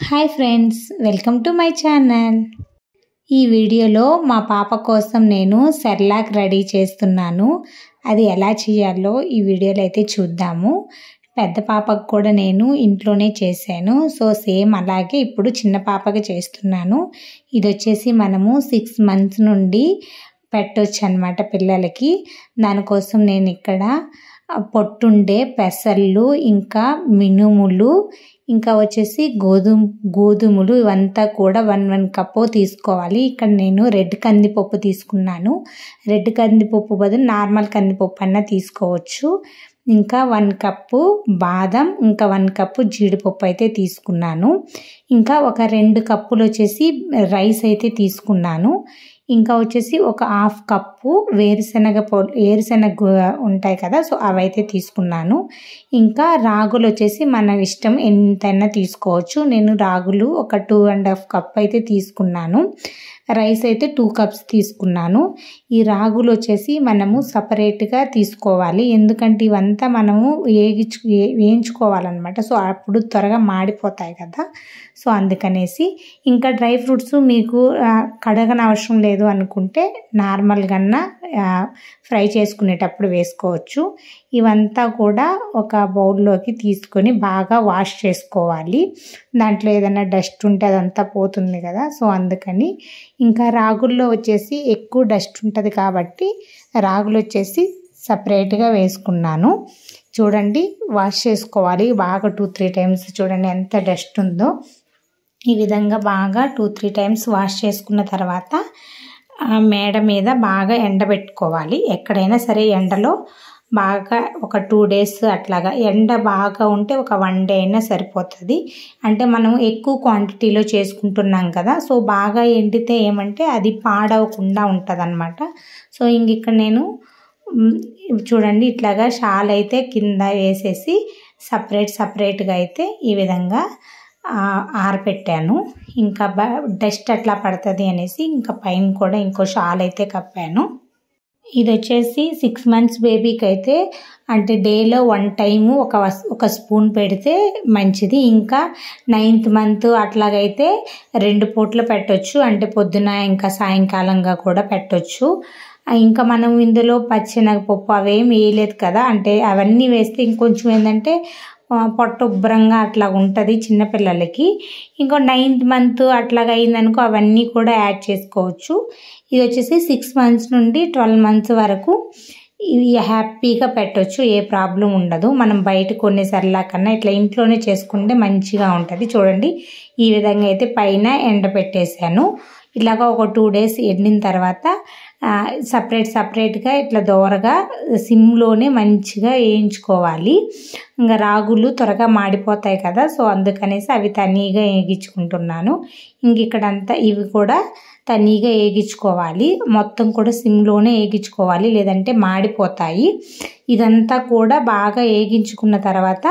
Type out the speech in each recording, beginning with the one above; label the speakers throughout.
Speaker 1: Hi friends, welcome to my channel. ఈ వీడియోలో మా పాప కోసం నేను సెర్లాక్ రెడీ చేస్తున్నాను. అది ఎలా చేయాలో ఈ వీడియోలో అయితే చూద్దాము. పెద్ద పాపకు కూడా నేను ఇంట్లోనే చేశాను. సో సేమ్ అలాగే ఇప్పుడు చిన్న పాపకి చేస్తున్నాను. ఇది వచ్చేసి మనము 6 months నుండి పెట్టొచ్చు అన్నమాట పిల్లలకి. దానికోసం నేను ఇక్కడ పొట్టుండే పెసళ్ళు, ఇంకా మినుములు, ఇంకా వచ్చేసి గోధుమలు ఇవంతా కూడా 1 కప్పు తీసుకోవాలి. ఇక్కడ నేను రెడ్ కందిపప్పు తీసుకున్నాను. రెడ్ కందిపప్పు బదులు నార్మల్ కందిపప్పు అన్నా తీసుకోవచ్చు. ఇంకా 1 కప్పు బాదం, ఇంకా 1 కప్పు జీడిపప్పు అయితే తీసుకున్నాను. ఇంకా ఒక 2 కప్పులు వచ్చేసి రైస్ అయితే తీసుకున్నాను. ఇంకా వచ్చేసి ఒక 1/2 కప్పు వేరుశనగ ఉంటాయి కదా, సో అవైతే తీసుకున్నాను. ఇంకా రాగులు వచ్చేసి మన ఇష్టం ఎంతైనా తీసుకోవచ్చు. నేను రాగులు ఒక 2.5 కప్ అయితే తీసుకున్నాను. రైస్ అయితే 2 కప్స్ తీసుకున్నాను. ఈ రాగులు వచ్చేసి మనము సపరేట్గా తీసుకోవాలి, ఎందుకంటే ఇవంతా మనము వేయించుకోవాలన్నమాట. సో అప్పుడు త్వరగా మాడిపోతాయి కదా, సో అందుకనేసి. ఇంకా డ్రై ఫ్రూట్స్ మీకు కడగన అవసరం లేదు అనుకుంటే నార్మల్గా ఫ్రై చేసుకునేటప్పుడు వేసుకోవచ్చు. ఇవంతా కూడా ఒక బౌల్లోకి తీసుకొని బాగా వాష్ చేసుకోవాలి. దాంట్లో ఏదైనా డస్ట్ ఉంటే అదంతా పోతుంది కదా, సో అందుకని. ఇంకా రాగుల్లో వచ్చేసి ఎక్కువ డస్ట్ ఉంటుంది కాబట్టి రాగులు వచ్చేసి సపరేట్గా వేసుకున్నాను. చూడండి, వాష్ చేసుకోవాలి బాగా 2-3 times. చూడండి ఎంత డస్ట్ ఉందో. ఈ విధంగా బాగా 2-3 times వాష్ చేసుకున్న తర్వాత మేడ మీద బాగా ఎండబెట్టుకోవాలి. ఎక్కడైనా సరే ఎండలో బాగా ఒక 2 days అట్లాగా. ఎండ బాగా ఉంటే ఒక 1 day అయినా సరిపోతుంది. అంటే మనం ఎక్కువ క్వాంటిటీలో చేసుకుంటున్నాం కదా, సో బాగా ఎండితే ఏమంటే అది పాడవకుండా ఉంటుంది అన్నమాట. సో ఇక్కడ నేను చూడండి ఇట్లాగా షాల్ అయితే కింద వేసేసి సపరేట్గా అయితే ఈ విధంగా ఆరపెట్టాను. ఇంకా డస్ట్ అట్లా పడుతుంది అనేసి ఇంకా పైన కూడా ఇంకో షాల్ అయితే కప్పాను. ఇది వచ్చేసి 6 months బేబీకి అయితే అంటే డేలో 1 time ఒక స్పూన్ పెడితే మంచిది. ఇంకా 9th month అట్లాగైతే 2 పూటలు పెట్టొచ్చు, అంటే పొద్దున ఇంకా సాయంకాలంగా కూడా పెట్టొచ్చు. ఇంకా మనం ఇందులో పచ్చెనగపప్పు అవేం వేయలేదు కదా, అంటే అవన్నీ వేస్తే ఇంకొంచెం ఏంటంటే పొట్ట ఉబ్బరంగా అట్లా ఉంటుంది చిన్నపిల్లలకి. ఇంకో 9th month అట్లాగా అయిందనుకో అవన్నీ కూడా యాడ్ చేసుకోవచ్చు. ఇది వచ్చేసి 6 months నుండి 12 months వరకు ఇవి హ్యాపీగా పెట్టవచ్చు, ఏ ప్రాబ్లం ఉండదు. మనం బయట కొనేసరిలా కన్నా ఇట్లా ఇంట్లోనే చేసుకుంటే మంచిగా ఉంటుంది. చూడండి ఈ విధంగా అయితే పైన ఎండ పెట్టేశాను. ఇలాగా ఒక 2 days ఎండిన తర్వాత సపరేట్గా ఇట్లా దోరగా సిమ్లోనే మంచిగా వేయించుకోవాలి. ఇంకా రాగులు త్వరగా మాడిపోతాయి కదా, సో అందుకనేసి అవి తనీగా వేగించుకుంటున్నాను. ఇక్కడంతా ఇవి కూడా తనీగా వేగించుకోవాలి. మొత్తం కూడా సిమ్లోనే వేగించుకోవాలి, లేదంటే మాడిపోతాయి. ఇదంతా కూడా బాగా వేగించుకున్న తర్వాత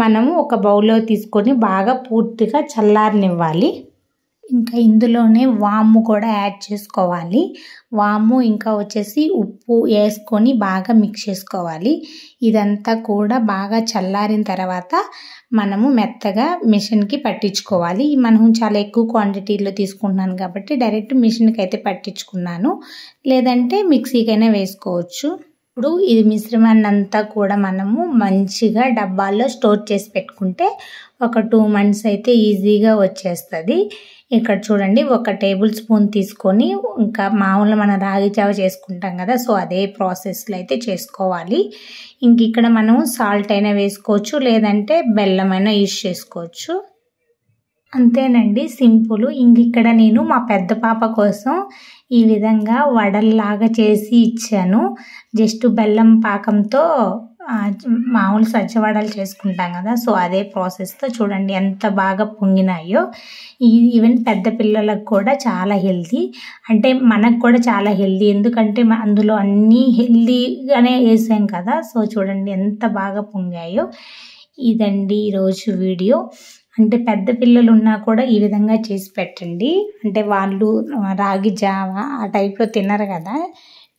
Speaker 1: మనము ఒక బౌల్లో తీసుకొని బాగా పూర్తిగా చల్లారనివ్వాలి. ఇంకా ఇందులోనే వాము కూడా యాడ్ చేసుకోవాలి. వాము ఇంకా వచ్చేసి ఉప్పు వేసుకొని బాగా మిక్స్ చేసుకోవాలి. ఇదంతా కూడా బాగా చల్లారిన తర్వాత మనము మెత్తగా మిషన్కి పట్టించుకోవాలి. మనం చాలా ఎక్కువ క్వాంటిటీలో తీసుకుంటున్నాను కాబట్టి డైరెక్ట్ మిషన్కి అయితే పట్టించుకున్నాను, లేదంటే మిక్సీకైనా వేసుకోవచ్చు. ఇప్పుడు ఇది మిశ్రమాన్ని అంతా కూడా మనము మంచిగా డబ్బాల్లో స్టోర్ చేసి పెట్టుకుంటే ఒక 2 months అయితే ఈజీగా వచ్చేస్తుంది. ఇక్కడ చూడండి 1 tablespoon తీసుకొని ఇంకా మామూలుగా మనం రాగి జావ చేసుకుంటాం కదా, సో అదే ప్రాసెస్లో అయితే చేసుకోవాలి. ఇక్కడ మనం సాల్ట్ అయినా వేసుకోవచ్చు, లేదంటే బెల్లం అయినా యూజ్ చేసుకోవచ్చు. అంతేనండి, సింపుల్. ఇక్కడ నేను మా పెద్ద పాప కోసం ఈ విధంగా వడల్లాగా చేసి ఇచ్చాను. జస్ట్ బెల్లం పాకంతో మామూలు సజ్జవడలు చేసుకుంటాం కదా, సో అదే ప్రాసెస్తో చూడండి ఎంత బాగా పొంగినాయో. ఈవెన్ పెద్ద పిల్లలకు కూడా చాలా హెల్తీ, అంటే మనకు కూడా చాలా హెల్తీ, ఎందుకంటే అందులో అన్నీ హెల్తీగానే వేసాం కదా. సో చూడండి ఎంత బాగా పొంగాయో. ఇదండి ఈరోజు వీడియో. అంటే పెద్ద పిల్లలు ఉన్నా కూడా ఈ విధంగా చేసి పెట్టండి, అంటే వాళ్ళు రాగి జావ ఆ టైప్లో తినరు కదా,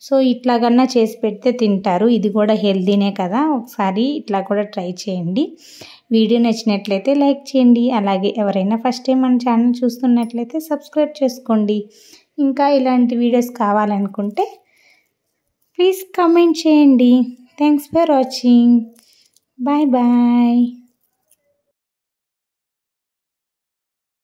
Speaker 1: సో ఇట్లాగన్నా చేసి పెడితే తింటారు. ఇది కూడా హెల్తీనే కదా, ఒకసారి ఇట్లా కూడా ట్రై చేయండి. వీడియో నచ్చినట్లయితే లైక్ చేయండి. అలాగే ఎవరైనా ఫస్ట్ టైం మన ఛానల్ చూస్తున్నట్లయితే సబ్స్క్రైబ్ చేసుకోండి. ఇంకా ఇలాంటి వీడియోస్ కావాలనుకుంటే ప్లీజ్ కామెంట్ చేయండి. Thanks for watching. Bye bye.